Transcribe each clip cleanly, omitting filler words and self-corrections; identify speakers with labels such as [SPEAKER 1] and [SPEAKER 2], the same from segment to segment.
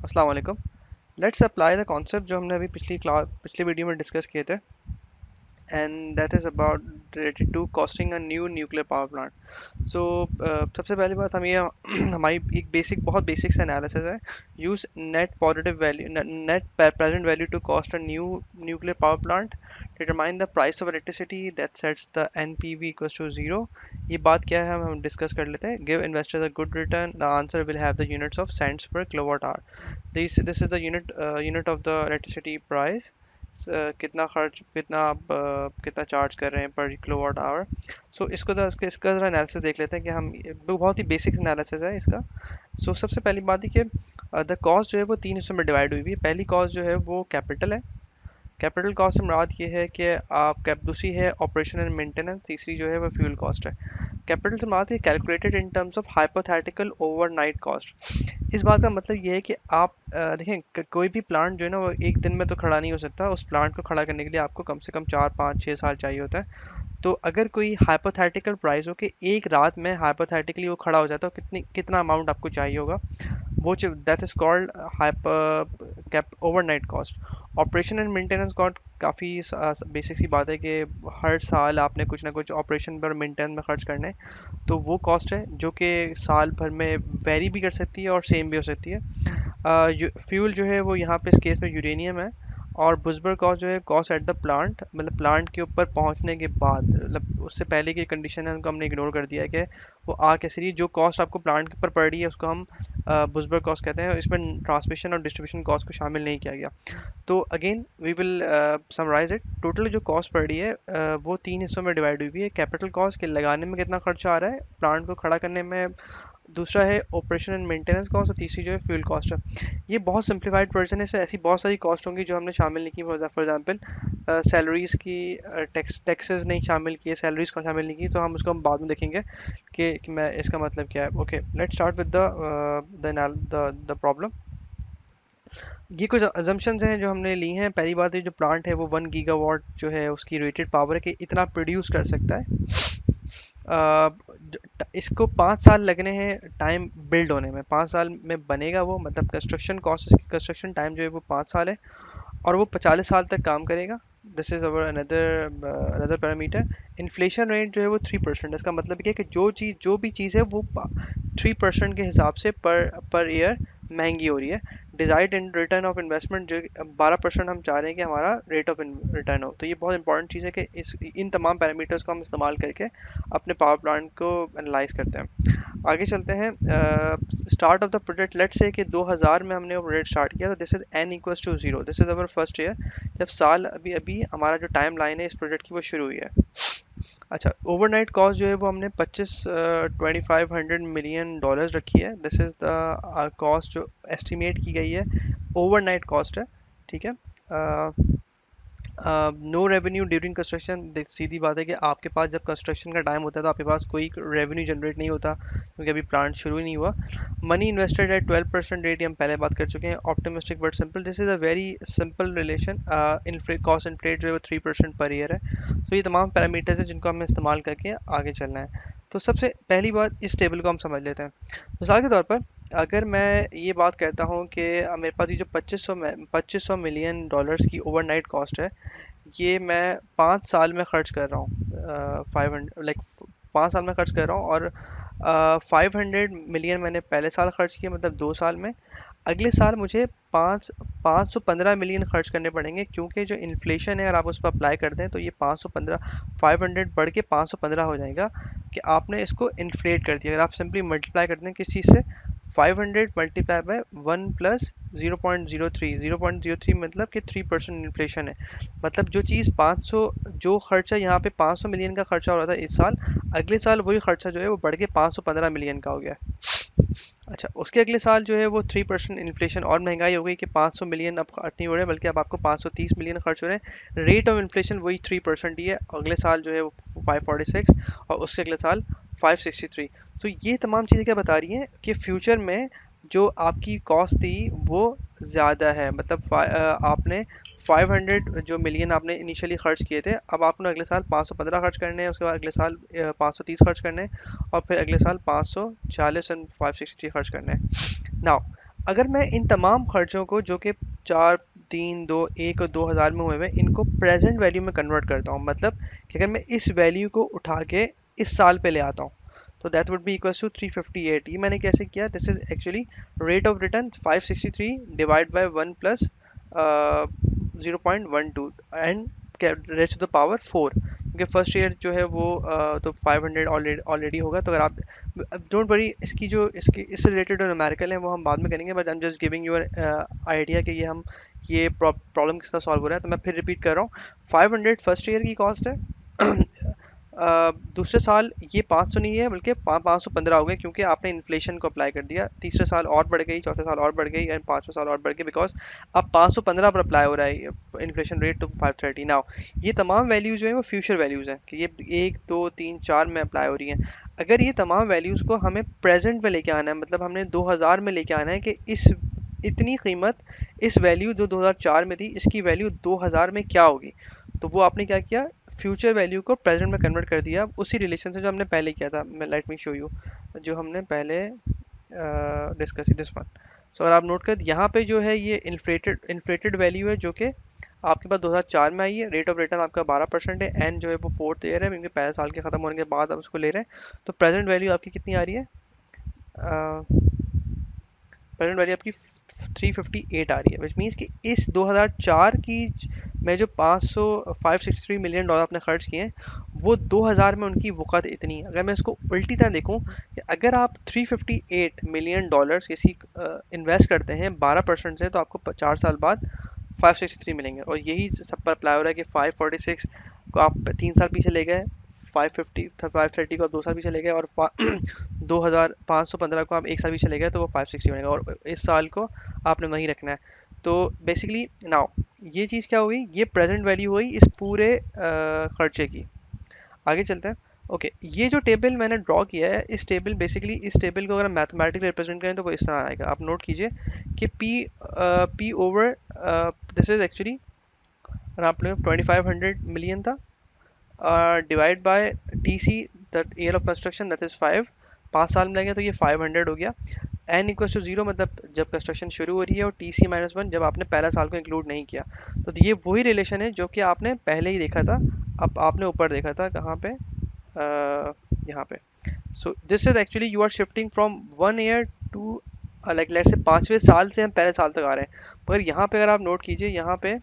[SPEAKER 1] अस्सलाम वालेकुम। Let's apply the concept जो हमने अभी पिछली वीडियो में डिस्कस किए थे, and that is about related to costing a new nuclear power plant. So सबसे पहली बात हम ये हमारी एक बहुत बेसिक सा एनालिसिस है। Use net positive value net present value to cost a new nuclear power plant. Determine the price of electricity that sets the NPV equals to zero. ये बात क्या है हम डिस्कस कर लेते हैं। Give investors a good return, the answer will have the units of cents per kilowatt hour. This is the unit of the electricity price. कितना खर्च, कितना आप कितना चार्ज कर रहे हैं पर किलोवाट आवर। सो इसका ज़रा एनालिसिस देख लेते हैं कि हम बहुत ही बेसिक एनालिसिस है इसका। सबसे पहली बात है कि द कॉस्ट जो है वो तीन हिस्सों में डिवाइड हुई हुई है। पहली कॉस्ट जो है वो कैपिटल है। कैपिटल कॉस्ट से मुराद ये है कि आप दूसरी है ऑपरेशन एंड मेंटेनेंस, तीसरी जो है वो फ्यूल कॉस्ट है। कैपिटल से मुराद है calculated in terms of hypothetical overnight cost. इस बात का मतलब ये है कि आप देखें कोई भी प्लांट जो है ना वो एक दिन में तो खड़ा नहीं हो सकता। उस प्लांट को खड़ा करने के लिए आपको कम से कम 4 5 6 साल चाहिए होता है। तो अगर कोई हाइपोथेटिकल प्राइस हो कि एक रात में हाइपोथेटिकली वो खड़ा हो जाता है, तो कितना अमाउंट आपको चाहिए होगा, वो that is called hyper cap overnight cost. Operation and maintenance cost काफ़ी बेसिक सी बात है कि हर साल आपने कुछ ना कुछ ऑपरेशन पर मेंटेनेंस में खर्च करना है। तो वो कॉस्ट है जो कि साल भर में वेरी भी कर सकती है और सेम भी हो सकती है। फ्यूल जो है वो यहाँ पे इस केस में यूरेनियम है। और बुसबर कॉस्ट जो है कॉस्ट एट द प्लांट, मतलब प्लांट के ऊपर पहुँचने के बाद, मतलब उससे पहले की कंडीशन है उनको हमने इग्नोर कर दिया है कि वो आ कैसे रही। जो कॉस्ट आपको प्लांट के ऊपर पड़ रही है उसको हम बुसबर कॉस्ट कहते हैं। इसमें ट्रांसमिशन और डिस्ट्रीब्यूशन कॉस्ट को शामिल नहीं किया गया। तो again we will summarise it. Total जो कॉस्ट पड़ रही है वो तीन हिस्सों में डिवाइड हुई हुई है। कैपिटल कॉस्ट के लगाने में कितना खर्चा आ रहा है प्लांट को खड़ा करने में, दूसरा है ऑपरेशन एंड मेंटेनेंस कॉस्ट, और तीसरी जो है फ्यूल कॉस्ट है। ये बहुत सिंप्लीफाइड वर्जन है। इसमें ऐसी बहुत सारी कॉस्ट होंगी जो हमने शामिल नहीं की। फॉर एग्जांपल सैलरीज की टैक्सेस नहीं शामिल किए, सैलरीज को शामिल नहीं की, तो हम उसको हम बाद में देखेंगे कि मैं इसका मतलब क्या है। Okay, let's start with the problem. ये कुछ अजम्पशंस हैं जो हमने ली हैं। पहली बात है जो प्लांट है वो 1 गीगावाट जो है उसकी रेटेड पावर है कि इतना प्रोड्यूस कर सकता है। इसको 5 साल लगने हैं टाइम बिल्ड होने में। 5 साल में बनेगा वो, मतलब कंस्ट्रक्शन कॉस्ट, इसकी कंस्ट्रक्शन टाइम जो है वो 5 साल है। और वो 40 साल तक काम करेगा। This is our another parameter. Inflation rate जो है वो 3%। इसका मतलब ये है कि जो भी चीज़ है वो 3% के हिसाब से पर ईयर महंगी हो रही है। Desired in return of investment जो 12% हम चाह रहे हैं कि हमारा रेट ऑफ रिटर्न हो। तो ये बहुत इंपॉर्टेंट चीज़ है कि इन तमाम पैरामीटर्स को हम इस्तेमाल करके अपने पावर प्लांट को एनालाइज करते हैं। आगे चलते हैं। Start of the project, let's say कि 2000 में हमने वो प्रोजेक्ट स्टार्ट किया। तो this is n equals to 0, this is our first year. जब साल अभी अभी हमारा जो टाइम लाइन है इस प्रोजेक्ट की वो शुरू हुई है। अच्छा, ओवरनाइट कॉस्ट जो है वो हमने 2500 मिलियन डॉलर्स रखी है। दिस इज द कॉस्ट जो एस्टिमेट की गई है, ओवरनाइट कॉस्ट है। ठीक है। No revenue during construction. सीधी बात है कि आपके पास जब कंस्ट्रक्शन का टाइम होता है तो आपके पास कोई रेवेन्यू जनरेट नहीं होता, क्योंकि अभी प्लांट शुरू ही नहीं हुआ। मनी इन्वेस्टेड एट 12% रेट, हम पहले बात कर चुके हैं। Optimistic but simple, this is a very simple relation. Cost inflate जो है वो 3% पर ईयर है। तो ये तमाम पैरामीटर्स हैं जिनको हमें इस्तेमाल करके आगे चलना है। तो सबसे पहली बात, इस टेबल को हम समझ लेते हैं। मिसाल के तौर पर अगर मैं ये बात करता हूँ कि मेरे पास ये जो 2500 मिलियन डॉलर्स की ओवरनाइट कॉस्ट है, ये मैं 5 साल में खर्च कर रहा हूँ। 500 लाइक 5 साल में खर्च कर रहा हूँ। और 500 मिलियन मैंने पहले साल खर्च किया, मतलब 2 साल में। अगले साल मुझे 515 मिलियन खर्च करने पड़ेंगे, क्योंकि जो इन्फ्लेशन है अगर आप उस पर अप्लाई करते हैं तो ये 500 बढ़ के 515 हो जाएगा कि आपने इसको इन्फ्लेट कर दिया। अगर आप सिंपली मल्टीप्लाई करते हैं किस चीज़ से, 500 मल्टीप्लाई बाय 1 प्लस 0.03, 0.03 मतलब कि 3% इन्फ्लेशन है। मतलब जो चीज़ 500, जो खर्चा यहाँ पे 500 मिलियन का खर्चा हो रहा था इस साल, अगले साल वही खर्चा जो है वो बढ़ के 515 मिलियन का हो गया। अच्छा, उसके अगले साल जो है वो 3% इन्फ्लेशन और महंगाई हो गई कि 500 मिलियन अब खर्च नहीं हो रहे, बल्कि अब आपको 530 मिलियन खर्च हो रहे हैं। रेट ऑफ इन्फ्लेशन वही 3% ही है। अगले साल जो है वो 546, और उसके अगले साल 563। तो ये तमाम चीज़ें क्या बता रही हैं कि फ्यूचर में जो आपकी कॉस्ट थी वो ज़्यादा है। मतलब आपने 500 जो मिलियन आपने इनिशियली खर्च किए थे, अब आपने अगले साल 515 खर्च करने हैं, उसके बाद अगले साल 530 खर्च करने हैं, और फिर अगले साल 540 एंड 563 खर्च करने हैं। नाउ अगर मैं इन तमाम खर्चों को जो कि 4, 3, 2, 1 और 2000 में हुए हैं, इनको प्रेजेंट वैल्यू में कन्वर्ट करता हूँ, मतलब कि अगर मैं इस वैल्यू को उठा के इस साल पे ले आता हूँ, तो that would be equals to 358। ये मैंने कैसे किया? This is actually rate of return 563 divide by 1 plus 0.12 and raised to the power 4, क्योंकि फर्स्ट ईयर जो है वो तो 500 ऑलरेडी होगा। तो अगर आप, डोंट वरी, इसकी जो इसकी इससे रिलेटेड जो न्यूमेरिकल है वो हम बाद में करेंगे, but I am just giving you idea कि ये प्रॉब्लम किस तरह सॉल्व हो रहा है। तो मैं फिर रिपीट कर रहा हूँ, 500 फर्स्ट ईयर की कॉस्ट है। दूसरे साल ये 500 नहीं है बल्कि 515 हो गए, क्योंकि आपने इन्फ्लेशन को अप्लाई कर दिया। तीसरे साल और बढ़ गई, चौथे साल और बढ़ गई, एंड पांचवें साल और बढ़ गई, बिकॉज अब 515 पर अप्लाई हो रहा है इन्फ्लेशन रेट टू 530 नाउ। ये तमाम वैल्यूज जो है वो फ्यूचर वैल्यूज हैं कि ये 1, 2, 3, 4 में अप्लाई हो रही हैं। अगर ये तमाम वैल्यूज को हमें प्रेजेंट में लेके आना है, मतलब हमने 2000 में लेके आना है कि इस इतनी कीमत, इस वैल्यू जो 2004 में थी, इसकी वैल्यू 2000 में क्या होगी, तो वो आपने क्या किया? फ्यूचर वैल्यू को प्रेजेंट में कन्वर्ट कर दिया, उसी रिलेशन से जो हमने पहले किया था। मैं लेट मी शो यू, जो हमने पहले डिस्कस दिस वन। सो अगर आप नोट कर, यहाँ पे जो है ये इन्फ्लेटेड वैल्यू है जो कि आपके पास 2004 में आई है। रेट ऑफ रिटर्न आपका 12% है, एन जो है वो फोर्थ ईयर है, क्योंकि पहले साल के खत्म होने के बाद आप उसको ले रहे हैं। तो प्रेजेंट वैल्यू आपकी कितनी आ रही है? प्रेजेंट वैल्यू आपकी 358 आ रही है, विच मीन्स कि इस 2004 की में जो 563 मिलियन डॉलर आपने खर्च किए हैं, वो 2000 में उनकी वक़्त इतनी है। अगर मैं इसको उल्टी तरह देखूं कि अगर आप 358 मिलियन डॉलर्स किसी इन्वेस्ट करते हैं 12% से, तो आपको 4 साल बाद 563 मिलेंगे। और यही सब पर अप्लाई हो रहा है कि 546 को आप 3 साल पीछे ले गए, 530 को आप 2 साल पीछे ले गए, और 2515 को आप 1 साल पीछे ले गए, तो वो 560 बनेगा, और इस साल को आपने वहीं रखना है। तो बेसिकली नाउ ये चीज़ क्या हुई? ये प्रेजेंट वैल्यू हुई इस पूरे खर्चे की। आगे चलते हैं। ओके, ये जो टेबल मैंने ड्रॉ किया है, इस टेबल बेसिकली इस टेबल को अगर हम मैथमेटिकली रिप्रेजेंट करें तो वो इस तरह आएगा। आप नोट कीजिए कि P over this is actually, अगर आप लोग 2500 मिलियन था, divide by T C, that year of construction, that is 5 साल में लगेगा, तो ये 500 हो गया। एन इक्वल टू 0 मतलब जब कंस्ट्रक्शन शुरू हो रही है, और टी सी -1 जब आपने पहला साल को इंक्लूड नहीं किया। तो ये वही रिलेशन है जो कि आपने पहले ही देखा था। अब आपने ऊपर देखा था कहाँ पे? यहाँ पे। So this is actually you are shifting from 1 year to, like let's say 5वें साल से हम पहले साल तक आ रहे हैं। मगर यहाँ पे अगर आप नोट कीजिए, यहाँ पे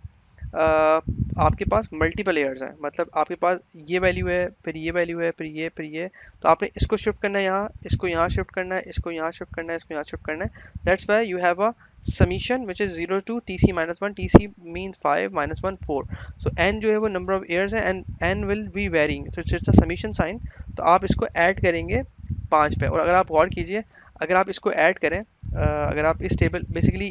[SPEAKER 1] आपके पास मल्टीपल लेयर्स हैं, मतलब आपके पास ये वैल्यू है, फिर ये वैल्यू है, फिर ये। तो आपने इसको शिफ्ट करना है यहाँ, इसको यहाँ शिफ्ट करना है, इसको यहाँ शिफ्ट करना है, इसको यहाँ शिफ्ट करना है। That's why you have a summation which is 0 to T C -1, T C mean 5 -1 4। So n जो है वो नंबर ऑफ ईयर्स है, and n will be varying, तो इट्स अ समीशन साइन। तो आप इसको ऐड करेंगे 5 पे। और अगर आप गौर कीजिए, अगर आप इसको ऐड करें, अगर आप इस टेबल, बेसिकली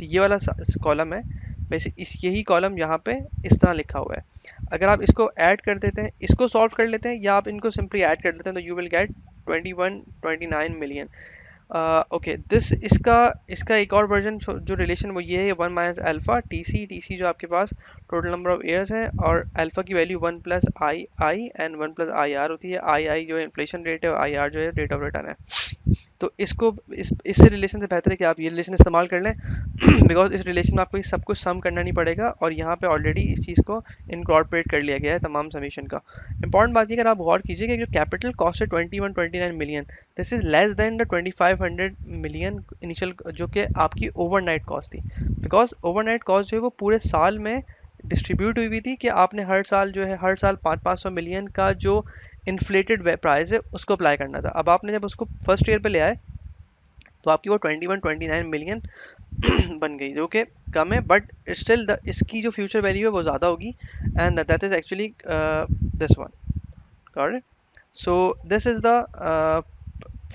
[SPEAKER 1] ये वाला कॉलम है, बेसिक इस यही कॉलम यहाँ पे इस तरह लिखा हुआ है। अगर आप इसको ऐड कर देते हैं, इसको सॉल्व कर लेते हैं, या आप इनको सिंपली ऐड कर देते हैं, तो you will get 29 million. Okay, this इसका इसका एक और वर्जन जो रिलेशन वो ये है, 1 माइनस अल्फा टी सी जो आपके पास टोटल नंबर ऑफ ईयर्स है, और अल्फा की value 1 plus I and 1 plus I R होती है। आई जो है इन्फ्लेशन रेट है, और आई आर जो है रेट ऑफ रिटर्न है। तो इसको इससे रिलेशन से बेहतर है कि आप ये रिलेशन इस्तेमाल कर लें, बिकॉज इस रिलेशन में आपको ये सब कुछ सम करना नहीं पड़ेगा, और यहाँ पे ऑलरेडी इस चीज़ को इनकॉर्पोरेट कर लिया गया है तमाम समीशन का। इंपॉर्टेंट बात ये, अगर आप गौर कीजिए कि जो कैपिटल कॉस्ट है 29 million, this is less than the 2500 million initial जो कि आपकी ओवरनाइट कॉस्ट थी। बिकॉज ओवरनाइट कॉस्ट जो है वो पूरे साल में डिस्ट्रीब्यूट हुई थी, कि आपने हर साल जो है, हर साल 500 मिलियन का जो इन्फ्लेटेड प्राइस है उसको अप्लाई करना था। अब आपने जब उसको फर्स्ट ईयर पे ले आए, तो आपकी वो 29 मिलियन बन गई, जो कि कम है, बट स्टिल इसकी जो फ्यूचर वैल्यू है वो ज़्यादा होगी, and that is actually this one. Got it? So this is the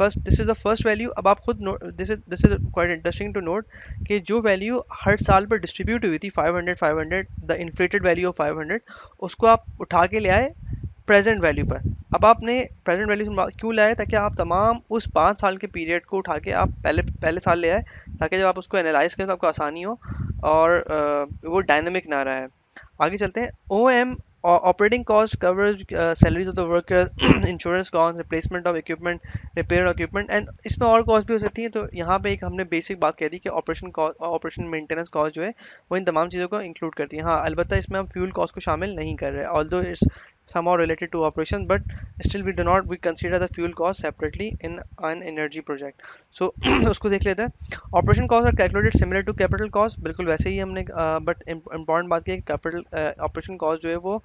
[SPEAKER 1] this is the first value. अब आप खुद this is quite interesting to note कि जो वैल्यू हर साल पर डिस्ट्रीब्यूट हुई थी 500 द इन्फ्लेटेड वैल्यू ऑफ 500, उसको आप उठा के ले आए प्रेजेंट वैल्यू पर। अब आपने प्रेजेंट वैल्यू क्यों लाया? ताकि आप तमाम उस 5 साल के पीरियड को उठा के आप पहले पहले साल ले आए, ताकि जब आप उसको एनालाइज करें तो आपको आसानी हो, और वो डायनेमिक ना रहा है। आगे चलते हैं। O M Operating cost covers salaries of the workers, insurance cost, replacement of equipment, repair of equipment, and इसमें और कॉस्ट भी हो सकती है। तो यहाँ पे एक हमने बेसिक बात कह दी कि operation cost, operation maintenance cost जो है वो इन तमाम चीज़ों को इंक्लूड करती है। हाँ, अलबत्ता इसमें हम फ्यूल कॉस्ट को शामिल नहीं कर रहे, although it's somehow related to operations, but still we consider the fuel cost separately in an energy project. So उसको देख लेते हैं। Operation cost are calculated similar to capital cost, बिल्कुल वैसे ही हमने, बट इम्पॉर्टेंट बात की है कि कैपिटल ऑपरेशन कॉस्ट जो है वो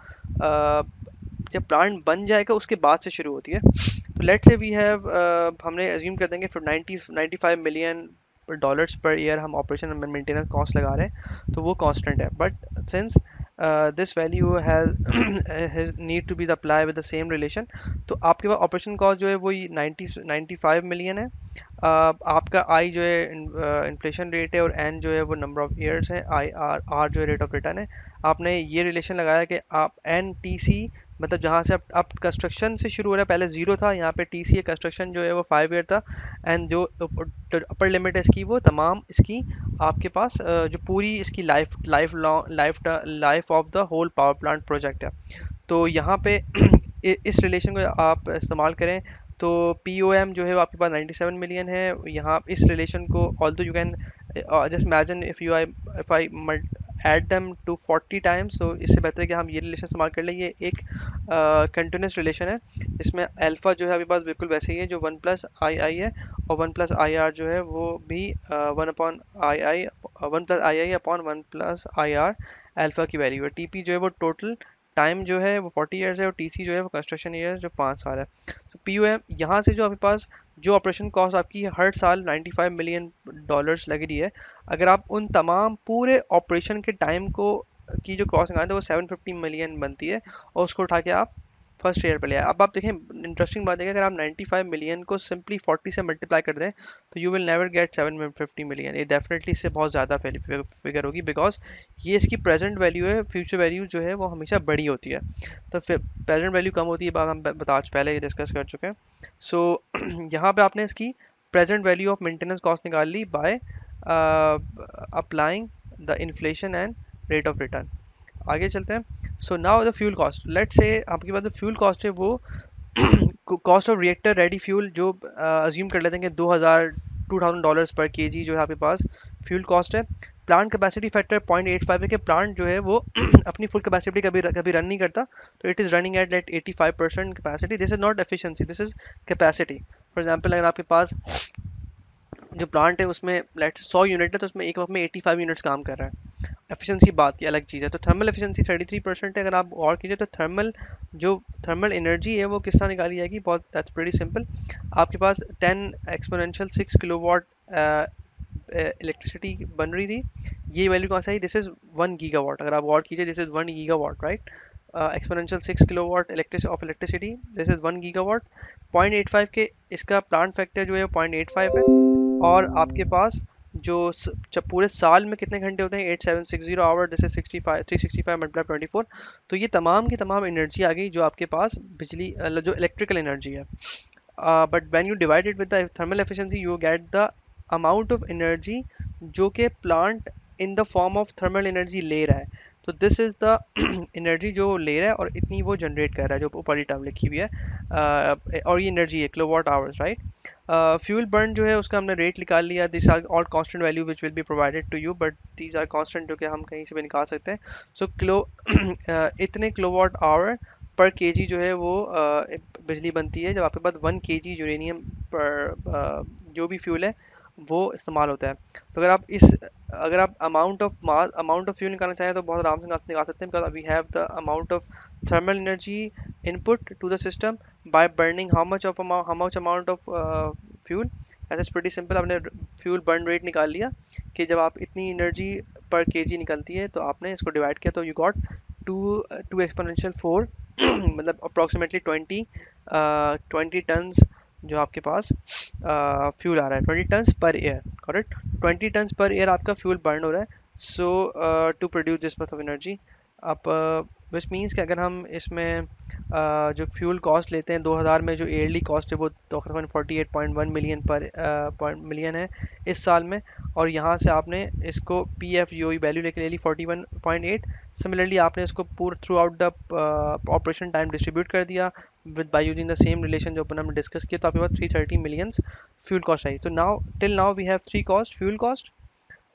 [SPEAKER 1] जब प्लांट बन जाएगा उसके बाद से शुरू होती है। तो लेट्स से वी हैव, हमने अज्यूम कर देंगे फिर 95 मिलियन डॉलर्स पर ईयर हम ऑपरेशन एंड मेंटेनेंस कॉस्ट लगा रहे हैं, तो वो कांस्टेंट है। But since this value has need to be apply with the same relation, तो आपके पास ऑपरेशन कॉस्ट जो है वो 95 मिलियन है। आपका आई जो है इन्फ्लेशन रेट है, और एन जो है वो नंबर ऑफ ईयर्स है, आई आर आर जो है रेट ऑफ रिटर्न है। आपने ये रिलेशन लगाया कि आप एन टी सी, मतलब जहाँ से आप कंस्ट्रक्शन से शुरू हो रहा है, पहले जीरो था, यहाँ पे टी सी कंस्ट्रक्शन जो है वो 5 ईयर था, एंड जो अपर लिमिट है इसकी वो तमाम इसकी आपके पास जो पूरी इसकी life of the whole power plant project है। तो यहाँ पे इस रिलेशन को आप इस्तेमाल करें तो पी ओ एम जो है वो आपके पास 97 मिलियन है। यहाँ इस रिलेशन को although you can just imagine if I add them to 40 times, तो इससे बेहतर है कि हम ये रिलेशन इस्तेमाल कर लें। ये एक कंटिन्यूस रिलेशन है, इसमें अल्फा जो है आपके पास बिल्कुल वैसे ही है जो 1+आई आई है, और 1+आई आर जो है वो भी 1+आई आई अपॉन 1+आई आर अल्फा की वैल्यू है। टीपी जो है वो टोटल टाइम जो है वो 40 ईयर्स है, और टीसी जो है वो कंस्ट्रक्शन ईयर जो 5 साल है। तो पी यू एम यहाँ से जो आपके पास जो ऑपरेशन कॉस्ट आपकी हर साल 95 मिलियन डॉलर्स लग रही है, अगर आप उन तमाम पूरे ऑपरेशन के टाइम को की जो कॉस्ट निकालते हैं वो 750 मिलियन बनती है, और उसको उठा के आप फर्स्ट ईयर पे ले आए। अब आप देखें, इंटरेस्टिंग बात है कि अगर आप 95 मिलियन को सिंपली 40 से मल्टीप्लाई कर दें तो you will never get 750 million. ये डेफिनेटली इससे बहुत ज़्यादा फिगर होगी, बिकॉज ये इसकी प्रेजेंट वैल्यू है, फ्यूचर वैल्यू जो है वो हमेशा बड़ी होती है। तो फिर प्रेजेंट वैल्यू कम होती है, बात हम बता पहले ही डिस्कस कर चुके हैं। सो यहाँ पे आपने इसकी present value of maintenance cost निकाल ली by applying the inflation and rate of return. आगे चलते हैं। So now the fuel cost, let's say आपके पास जो फ्यूल कॉस्ट है वो cost of reactor ready fuel जो अज्यूम कर लेते हैं कि 2000 पर केजी जो है आपके पास फ्यूल कॉस्ट है। प्लांट कैपेसिटी फैक्टर 0.85 है कि प्लांट जो है वो अपनी फुल कैपेसिटी कभी कभी रन नहीं करता, तो it is running at 85% capacity. This is not efficiency, this is capacity. For example, अगर आपके पास जो प्लांट है उसमें लेट्स 100 यूनिट है, तो उसमें एक वक्त में 85 यूनिट्स काम कर रहा है। एफिशिएंसी बात की अलग चीज़ है। तो थर्मल एफिशिएंसी 33% है। अगर आप और कीजिए तो थर्मल एनर्जी है वो किस तरह निकाली जाएगी, बहुत दैट्स प्रीटी सिंपल। आपके पास 10 एक्सपोनेंशियल 6 किलोवाट इलेक्ट्रिसिटी बन रही थी, ये वैल्यू कौन सा है, दिस इज 1 गीगावाट। अगर आप गौर कीजिए, this is 1 gigawatt, right. Exponential 6 kilowatt electricity, this is 1 gigawatt. 0.85 के इसका प्लांट फैक्टर जो है 0.85 है। और आपके पास जो जब पूरे साल में कितने घंटे होते हैं, 8760 आवर, जैसे 365 मल्टीप्लाई 24। तो ये तमाम की तमाम एनर्जी आ गई जो आपके पास बिजली जो इलेक्ट्रिकल एनर्जी है। But when you divide it with the thermal efficiency you get the amount of energy जो कि plant in the form of thermal energy ले रहा है। तो दिस इज द एनर्जी जो ले रहा है, और इतनी वो जनरेट कर रहा है, जो ऊपर ही टर्म लिखी हुई है। और ये एनर्जी है kilowatt hours, right. Fuel burn जो है उसका हमने रेट निकाल लिया। This are all constant value which will be provided to you, but these are constant जो कि हम कहीं से भी निकाल सकते हैं। सो इतने किलोवाट आवर पर केजी जो है वो बिजली बनती है जब आपके पास 1 केजी यूरेनियम पर जो भी फ्यूल है वो इस्तेमाल होता है। तो अगर आप अमाउंट ऑफ फ्यूल निकालना चाहें तो बहुत आराम से निकाल सकते हैं, because we have the amount of thermal energy input to the system by burning how much amount of fuel. ऐसा प्रीटी सिंपल, आपने फ्यूल बर्न रेट निकाल लिया कि जब आप इतनी एनर्जी पर केजी निकलती है तो आपने इसको डिवाइड किया, तो you got to to exponential 4 मतलब अप्रोक्सीमेटली 20 टन्स जो आपके पास फ्यूल आ रहा है, 20 tons per year, correct. 20 tons per year आपका फ्यूल बर्न हो रहा है। So to produce this much of energy, आप विच मीन्स कि अगर हम इसमें जो फ्यूल कॉस्ट लेते हैं 2000 में, जो ईयरली कॉस्ट है वो तकरीबन 48.1 मिलियन पर पॉइंट मिलियन है इस साल में, और यहाँ से आपने इसको पी एफ जो वैल्यू लेके ले ली 41.8। सिमिलरली आपने इसको पूरा throughout the operation time distribute कर दिया with by using the same relation जो अपन हमने डिस्कस किया, तो आपके पास 330 मिलियंस फ्यूल कॉस्ट आई। तो now till now we have three cost: fuel cost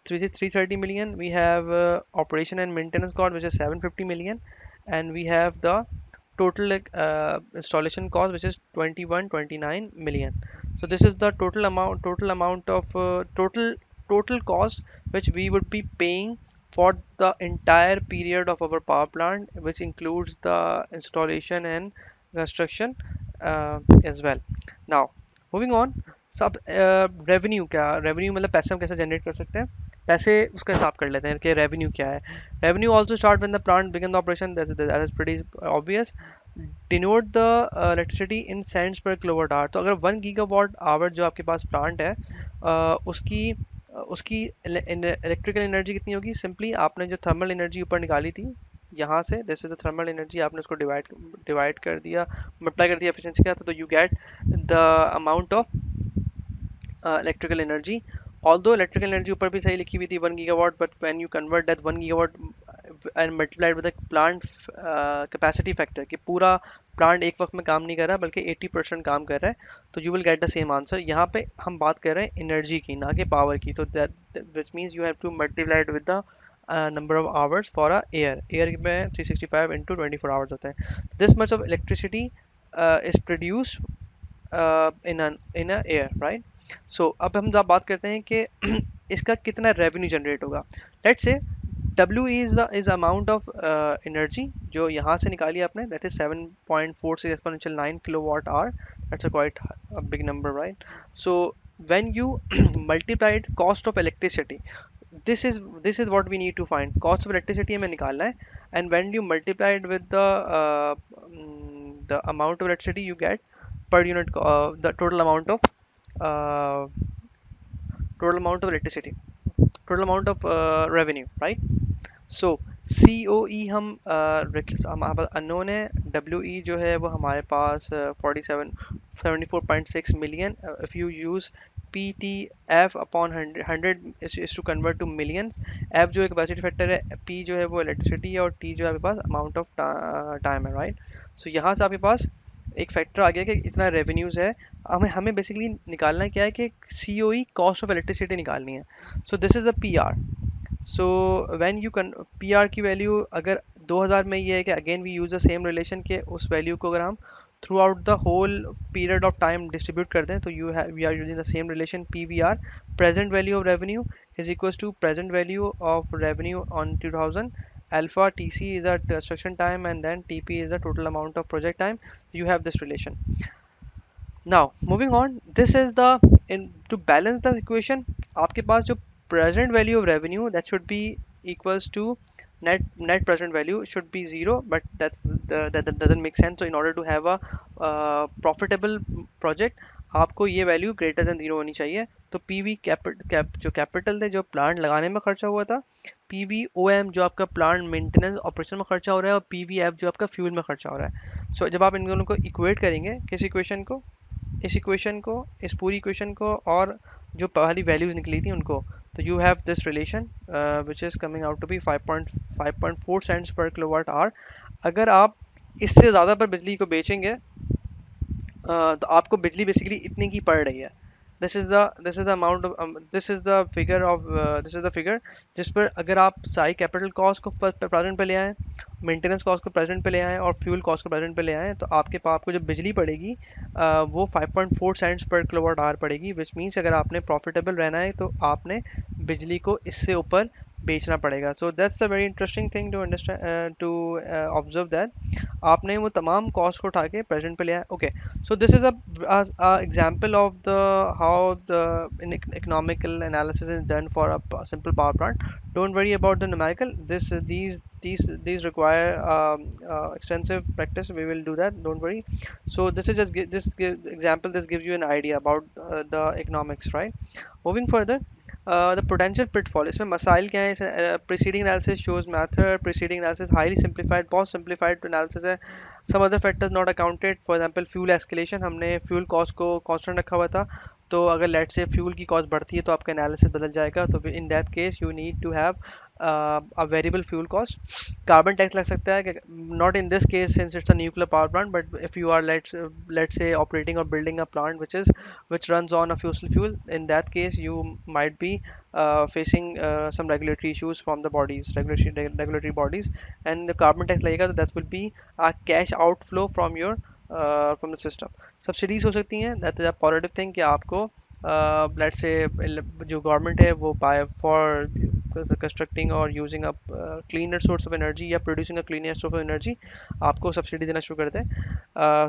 [SPEAKER 1] 330 million, we have operation and maintenance cost which is 750 million, and we have the total installation cost which is 2129 million. So this is the total amount of total cost which we would be paying for the entire period of our power plant, which includes the installation and construction as well. Now moving on, सब revenue, क्या revenue मतलब पैसे हम कैसे generate कर सकते हैं, पैसे उसका हिसाब कर लेते हैं कि रेवेन्यू क्या है। Revenue also start when the plant begin the operation, that is pretty obvious. Denote the electricity in cents per kilowatt hour. तो अगर 1 गीगावाट आवर जो आपके पास प्लांट है, उसकी उसकी इलेक्ट्रिकल एनर्जी कितनी होगी, सिंपली आपने जो थर्मल एनर्जी ऊपर निकाली थी यहाँ से, जैसे तो थर्मल एनर्जी आपने उसको डिवाइड कर दिया, मल्टीप्लाई कर दिया एफिशिएंसी का, तो you get the amount of electrical energy. Although electrical energy ऊपर भी सही लिखी हुई थी 1 gigawatt, but when you convert that 1 gigawatt and multiplied with the plant capacity factor कि पूरा प्लांट एक वक्त में काम नहीं कर रहा बल्कि 80% काम कर रहा है, तो you will get the same answer. यहाँ पे हम बात कर रहे हैं एनर्जी की, ना कि पावर की, तो that which means you have to multiply it with the number of hours for a year में 365 इंटू 24 आवर्स होते हैं। This much of electricity is produce in a year, right. So अब हम जब बात करते हैं कि इसका कितना रेवेन्यू जनरेट होगा। Let's say W is amount of energy जो यहाँ से निकाली आपने, that is 7.46 exponential 9 kilowatt hour, that's a quite big number, right. So when you multiplied cost of electricity, this is what we need to find, cost of electricity हमें निकालना है, and when you multiply it with the amount of electricity you get per unit, the uh, total amount of electricity, total amount of revenue, right? So C O ई हमारे पास unknown है, W E जो है वो हमारे पास 74.6 million. If you use P T F upon hundred is to convert to millions. F जो है capacity factor है, पी जो है वो इलेक्ट्रिसिटी है, और टी जो है आपके पास अमाउंट ऑफ टाइम है, राइट। सो यहाँ से आपके पास एक फैक्टर आ गया कि इतना रेवेन्यूज़ है। हमें हमें बेसिकली निकालना क्या है कि C O E cost of electricity निकालनी है। So this is a P R. So when you can P R की वैल्यू अगर 2000 में ये है कि again we use the same relation के उस वैल्यू को अगर हम throughout the whole period of time distribute कर दें, तो you have we are using the same relation P V R, present value of revenue is equals to present value of revenue on 2000, alpha tc is the construction time, and then tp is the total amount of project time. You have this relation. Now moving on, this is the in to balance the equation, आपके पास जो present value of revenue that should be equals to net present value should be zero, but that doesn't make sense. So in order to have a profitable project, आपको ये value greater than zero होनी चाहिए। तो P V जो capital थे जो plant लगाने में खर्चा हुआ था, पी वी ओ एम जो आपका प्लांट मेंटेनेंस ऑपरेशन में खर्चा हो रहा है, और पी वी एफ जो आपका फ्यूल में खर्चा हो रहा है। सो जब आप इन दोनों को इक्वेट करेंगे, किस इक्वेशन को, इस इक्वेशन को, इस पूरी इक्वेशन को, और जो पहली वैल्यूज निकली थी उनको, तो you have this relation which is coming out to be 5.4 cents per kilowatt hour. अगर आप इससे ज़्यादा पर बिजली को बेचेंगे, तो आपको बिजली बेसिकली इतने की पड़ रही है। This is the amount of this is the figure of this is the figure जिस पर अगर आप सारी कैपिटल कॉस्ट को प्रेजेंट पे ले आएँ, मेंटेनेंस कॉस्ट को प्रेजेंट पे ले आएँ, और फ्यूल कॉस्ट को प्रेजेंट पे ले आएँ, तो आपको जो बिजली पड़ेगी वो 5.4 सेंट्स पर किलोवाट आवर पड़ेगी। विच मीन्स अगर आपने प्रॉफिटेबल रहना है तो आपने बिजली को इससे ऊपर बेचना पड़ेगा। So that's a very interesting thing to understand, to observe that आपने वो तमाम कॉस्ट को उठा के प्रेजेंट पे लिया है। Okay, so this is a example of the how the economical analysis is done for a simple power plant. Don't worry about the numerical. These require extensive practice. We will do that. Don't worry. So this is example. This gives you an idea about the economics, right? Moving further, the potential pitfall, इसमें मसाइल क्या है? Preceding analysis shows method, preceding analysis highly simplified, बहुत simplified analysis है। Some other factors not accounted, for example fuel escalation, हमने fuel cost को constant रखा हुआ था, तो अगर लेट से फ्यूल की कॉस्ट बढ़ती है तो आपका एनालिसिस बदल जाएगा, तो in that case you need to have a variable fuel cost. Carbon tax लग सकता है, not in this case since it's a nuclear power plant, but if you are let's say operating or building a plant which runs on a fossil fuel, in that case you might be facing some regulatory issues from the bodies, regulatory bodies, and the carbon tax लगेगा, तो that will be a cash outflow from your from the system. Subsidies हो सकती हैं, that is a positive thing कि आपको let's say जो government है वो buy for constructing or using a cleaner source of energy या producing a cleaner source of energy, आपको सब्सिडी देना शुरू कर दें.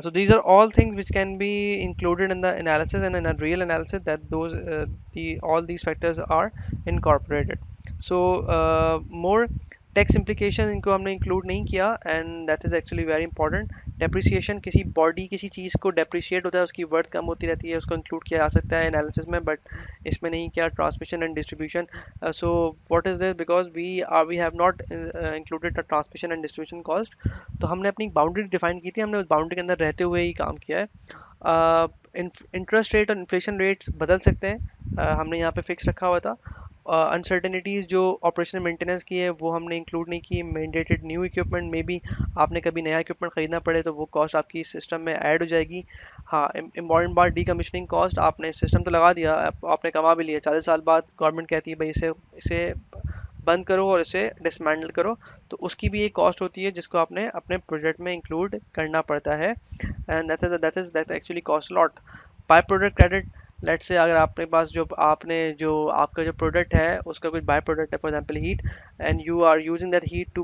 [SPEAKER 1] So these are all things which can be included in the analysis, and in a real analysis that those all these factors are incorporated. So more tax implication इनको हमने include नहीं किया, and that is actually very important. Depreciation, किसी body किसी चीज़ को depreciate होता है, उसकी वर्थ कम होती रहती है, उसको इंक्लूड किया जा सकता है एनालिसिस में, बट इसमें नहीं किया. Transmission and distribution, so what is this? Because we have not included the transmission and distribution cost. तो हमने अपनी बाउंड्री डिफाइन की थी, हमने उस बाउंड्री के अंदर रहते हुए ही काम किया है. इंटरेस्ट रेट और इन्फ्लेशन रेट्स बदल सकते हैं, हमने यहाँ पे फिक्स रखा हुआ था. अनसर्टेनिटीज़ जो ऑपरेशनल मेंटेनेंस की है वो हमने इंक्लूड नहीं की. मैंडेटेड न्यू इक्विपमेंट में भी आपने कभी नया इक्विपमेंट ख़रीदना पड़े तो वो कॉस्ट आपकी सिस्टम में ऐड हो जाएगी. हाँ, इम्पॉर्टेंट बात, डीकमीशनिंग कॉस्ट, आपने सिस्टम तो लगा दिया, आपने कमा भी लिया, 40 साल बाद गवर्नमेंट कहती है भाई इसे इसे बंद करो और इसे डिसमेंटल करो, तो उसकी भी एक कॉस्ट होती है जिसको आपने अपने प्रोजेक्ट में इंक्लूड करना पड़ता है, and that actually cost lot. By product credit, let's say अगर आपके पास जो आपका जो प्रोडक्ट है उसका कुछ बाय प्रोडक्ट है, for example heat, and you are using that heat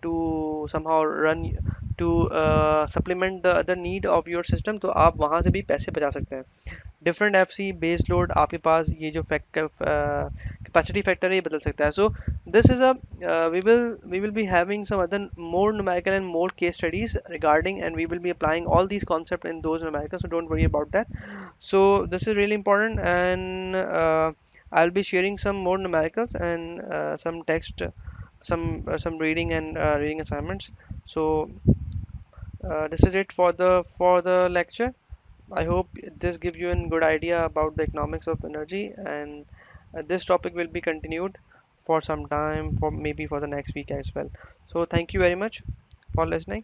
[SPEAKER 1] to somehow run to supplement the other need of your system, तो आप वहाँ से भी पैसे बचा सकते हैं. Different F C base load, आपके पास ये जो कैपेसिटी फैक्टर है ये बदल सकता है. So this is a we will be having some other more numerical and more case studies regarding, and we will be applying all these concepts in those numericals, so don't worry about that. So this is really important, and I'll be sharing some more numericals and some text, some reading and reading assignments. So this is it for the lecture. I hope this gives you a good idea about the economics of energy, and this topic will be continued for some time, for maybe for the next week as well. So thank you very much for listening.